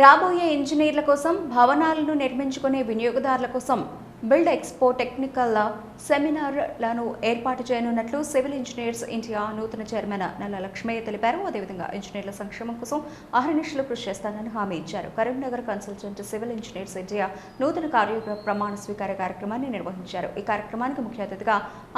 రాబోయే ఇంజనీర్ల కోసం భవనాలను నిర్మించుకునే వినియోగదారుల కోసం బిల్డ్ ఎక్స్పో టెక్నికల్ సెమినార్లను ఏర్పాటు చేయనున్నట్లు సివిల్ ఇంజనీర్స్ ఇండియా నూతన చైర్మన్ నల్ల లక్ష్మయ్య తెలిపారు. అదేవిధంగా ఇంజనీర్ల సంక్షేమం కోసం అహర్నిశలు కృషి చేస్తానని హామీ ఇచ్చారు. Karimnagar consultant civil engineers India నూతన ప్రమాణ స్వీకార కార్యక్రమాన్ని నిర్వహించారు. ఈ కార్యక్రమానికి ముఖ్య అతిథిగా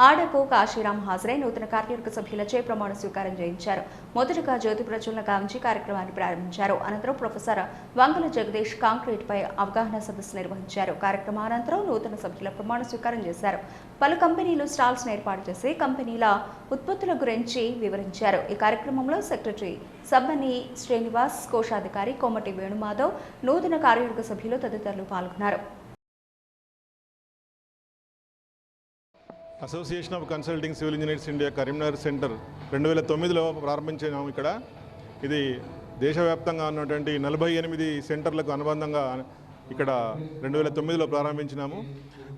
ఆడపు కాశీరాం హాజరై నూతన కార్యవర్గ సభ్యులచే ప్రమాణ స్వీకారం చేయించారు. మొదటగా జ్యోతి ప్రజ్వలన గావించి కార్యక్రమాన్ని ప్రారంభించారు. అనంతరం ప్రొఫెసర్ వంగల జగదీష్ కాంక్రీట్ పై అవగాహన సదస్సు నిర్వహించారు. కార్యక్రమానంతరం నూతన సభ్యుల ప్రమాణ స్వీకారం చేశారు. పలు కంపెనీలు స్టాల్స్ ఏర్పాటు చేసి కంపెనీల ఉత్పత్తుల గురించి వివరించారు. ఈ కార్యక్రమంలో సెక్రటరీ సబ్బని శ్రీనివాస్, కోశాధికారి కోమటి వేణుమాధవ్, నూతన కార్యవర్గ సభ్యులు తదితరులు పాల్గొన్నారు. Association of consulting civil engineers India Karimnagar centre 2009లో ప్రారంభించాము. ఇది దేశవ్యాప్తంగా ఉన్నటువంటి 48 సెంటర్లకు అనుబంధంగా ఇక్కడ 2009లో ప్రారంభించినాము.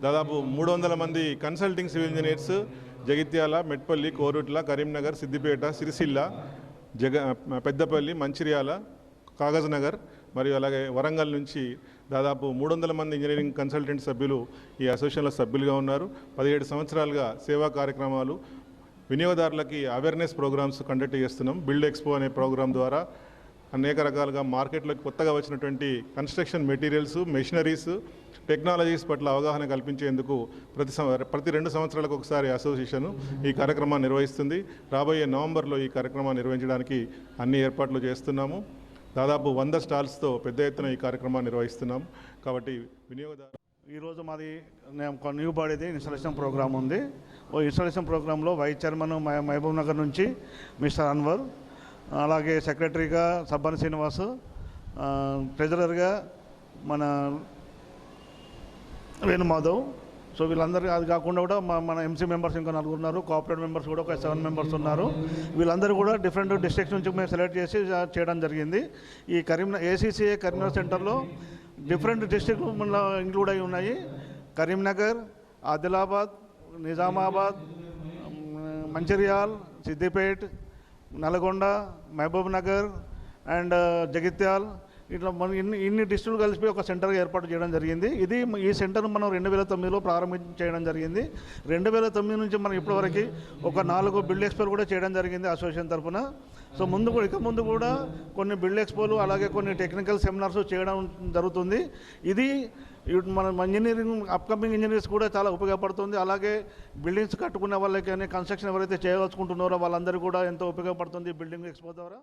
దాదాపు 300 మంది consulting civil engineers Jagtial, Metpally, Korutla, Karimnagar, Siddipet, Sircilla, Peddapalli, Mancherial, Kagaznagar మరియు అలాగే వరంగల్ నుంచి దాదాపు 300 మంది ఇంజనీరింగ్ కన్సల్టెంట్ సభ్యులు ఈ అసోసియేషన్లో సభ్యులుగా ఉన్నారు. 17 సంవత్సరాలుగా సేవా కార్యక్రమాలు, వినియోగదారులకి అవేర్నెస్ ప్రోగ్రామ్స్ కండక్ట్ చేస్తున్నాం. బిల్డ్ ఎక్స్పో అనే ప్రోగ్రాం ద్వారా అనేక రకాలుగా మార్కెట్లోకి కొత్తగా వచ్చినటువంటి కన్స్ట్రక్షన్ మెటీరియల్స్, మెషినరీస్, టెక్నాలజీస్ పట్ల అవగాహన కల్పించేందుకు ప్రతి 2 సంవత్సరాలకు ఒకసారి అసోసియేషన్ ఈ కార్యక్రమాన్ని నిర్వహిస్తుంది. రాబోయే నవంబర్లో ఈ కార్యక్రమాన్ని నిర్వహించడానికి అన్ని ఏర్పాట్లు చేస్తున్నాము. దాదాపు 100 స్టాల్స్తో పెద్ద ఎత్తున ఈ కార్యక్రమాన్ని నిర్వహిస్తున్నాము. కాబట్టి వినియోగదారు ఈరోజు మాది న్యూ బాడీది ఇన్స్టాలేషన్ ప్రోగ్రామ్ ఉంది. ఇన్స్టాలేషన్ ప్రోగ్రాంలో వైస్ చైర్మన్ మహబూబ్ నగర్ నుంచి మిస్టర్ అన్వర్, అలాగే సెక్రటరీగా సబ్బని శ్రీనివాస్, ట్రెజరర్గా మన వేణుమాధవ్. సో వీళ్ళందరూ అది కాకుండా కూడా మన ఎంసీ మెంబర్స్ ఇంకా 4 ఉన్నారు. కోఆపరేటివ్ మెంబర్స్ కూడా ఒక 7 మెంబర్స్ ఉన్నారు. వీళ్ళందరూ కూడా డిఫరెంట్ డిస్ట్రిక్ట్స్ నుంచి మేము సెలెక్ట్ చేసి చేయడం జరిగింది. ఈ ఏసీసీఏ కరీంనగర్ సెంటర్లో డిఫరెంట్ డిస్ట్రిక్ట్లు మన ఇంక్లూడ్ అయి ఉన్నాయి. కరీంనగర్, ఆదిలాబాద్, నిజామాబాద్, మంచిర్యాల్, సిద్దిపేట్, నల్గొండ, మహబూబ్ నగర్ అండ్ జగిత్యాల్, ఇట్లా మనం ఇన్ని డిస్ట్రిక్ట్లు కలిపి ఒక సెంటర్గా ఏర్పాటు చేయడం జరిగింది. ఈ సెంటర్ మనం 2009లో ప్రారంభించడం జరిగింది. 2009 నుంచి మనం ఇప్పటివరకు ఒక 4 బిల్డ్ ఎక్స్పోలు కూడా చేయడం జరిగింది అసోసియేషన్ తరఫున. సో ఇక ముందు కూడా కొన్ని బిల్డ్ ఎక్స్పోలు అలాగే కొన్ని టెక్నికల్ సెమినార్స్ చేయడం జరుగుతుంది. ఇది మన ఇంజనీరింగ్ అప్కమింగ్ ఇంజనీర్స్ కూడా చాలా ఉపయోగపడుతుంది. అలాగే బిల్డింగ్స్ కట్టుకునే వాళ్ళకి కానీ కన్స్ట్రక్షన్ ఎవరైతే చేయదలుచుకుంటున్నారో వాళ్ళందరూ కూడా ఎంతో ఉపయోగపడుతుంది బిల్డింగ్ ఎక్స్పో ద్వారా.